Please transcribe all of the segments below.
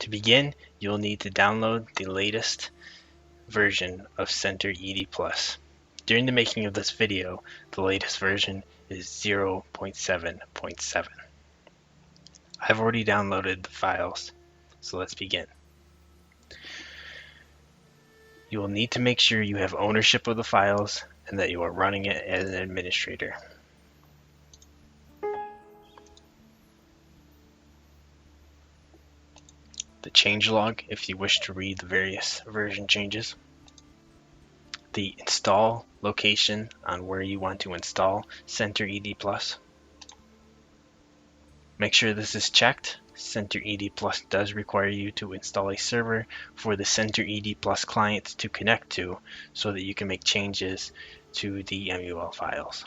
To begin, you'll need to download the latest version of CentrED Plus. During the making of this video, the latest version is 0.7.7. I've already downloaded the files, so let's begin. You will need to make sure you have ownership of the files and that you are running it as an administrator. The changelog if you wish to read the various version changes. The install location on where you want to install CentrED Plus. Make sure this is checked. CentrED Plus does require you to install a server for the CentrED Plus client to connect to so that you can make changes to the MUL files.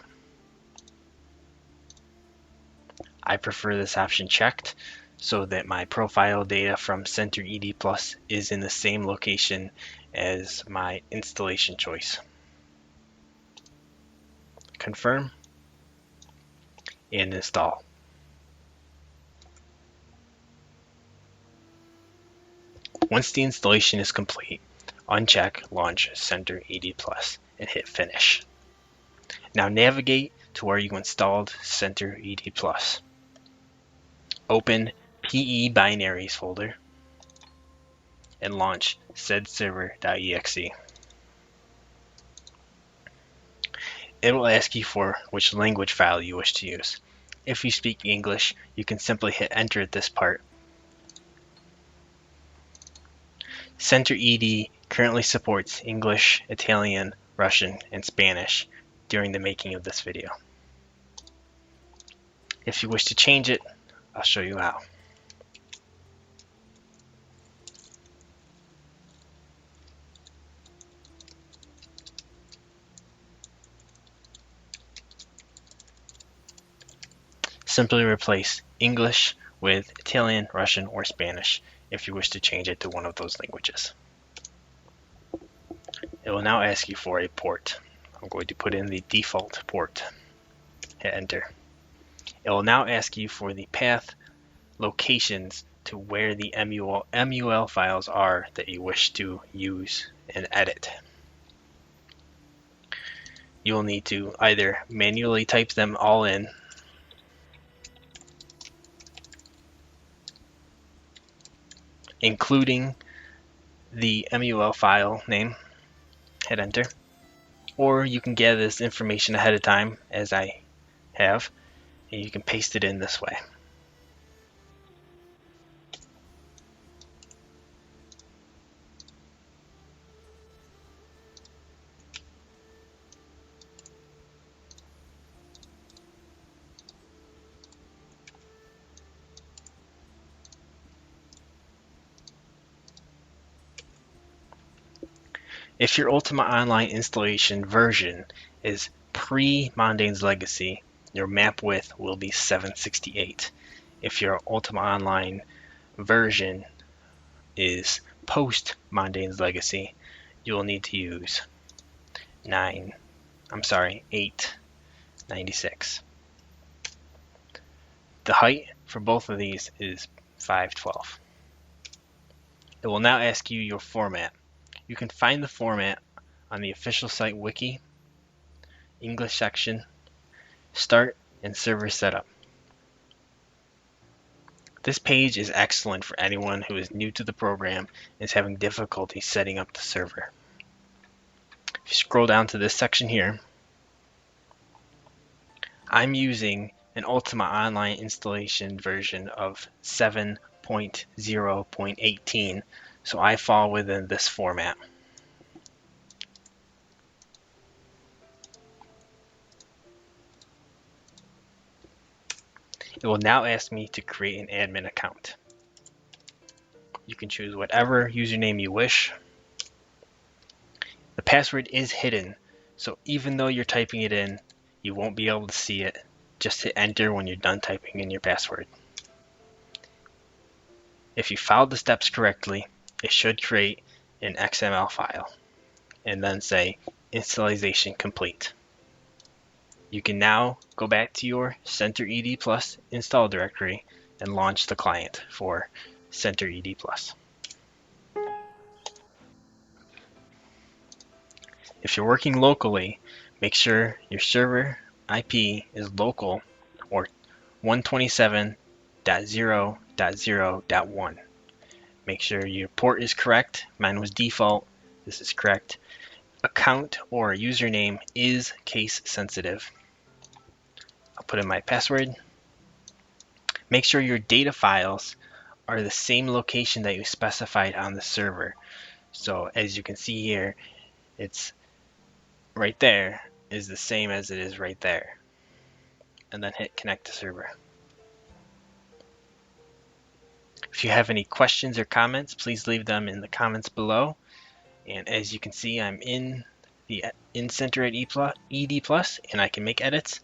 I prefer this option checked so that my profile data from CentrED Plus is in the same location as my installation choice. Confirm and install. Once the installation is complete, uncheck Launch CentrED Plus and hit Finish. Now navigate to where you installed CentrED Plus. Open PE binaries folder and launch sedserver.exe. It will ask you for which language file you wish to use. If you speak English, you can simply hit enter at this part. CentrED currently supports English, Italian, Russian, and Spanish during the making of this video. If you wish to change it, I'll show you how. Simply replace English with Italian, Russian, or Spanish if you wish to change it to one of those languages. It will now ask you for a port. I'm going to put in the default port. Hit enter. It will now ask you for the path locations to where the MUL files are that you wish to use and edit. You will need to either manually type them all in including the MUL file name, hit enter, or you can gather this information ahead of time as I have, and you can paste it in this way. If your Ultima Online installation version is pre-Mondane's Legacy, your map width will be 768. If your Ultima Online version is post-Mondane's Legacy, you will need to use 896. The height for both of these is 512. It will now ask you your format. You can find the format on the official site wiki, English section, Start, and Server Setup. This page is excellent for anyone who is new to the program and is having difficulty setting up the server. If you scroll down to this section here, I'm using an Ultima Online installation version of 7.0.18, so I fall within this format. It will now ask me to create an admin account. You can choose whatever username you wish. The password is hidden, so even though you're typing it in, you won't be able to see it. Just hit enter when you're done typing in your password. If you followed the steps correctly, it should create an XML file and then say installation complete. You can now go back to your CentrED Plus install directory and launch the client for CentrED+. If you're working locally, make sure your server IP is local or 127.0.0.1. Make sure your port is correct. Mine was default. This is correct. Account or username is case sensitive. I'll put in my password. Make sure your data files are the same location that you specified on the server. So as you can see here, it's right there is the same as it is right there. And then hit connect to server. If you have any questions or comments, please leave them in the comments below. And as you can see, I'm in CentrED ED+, and I can make edits.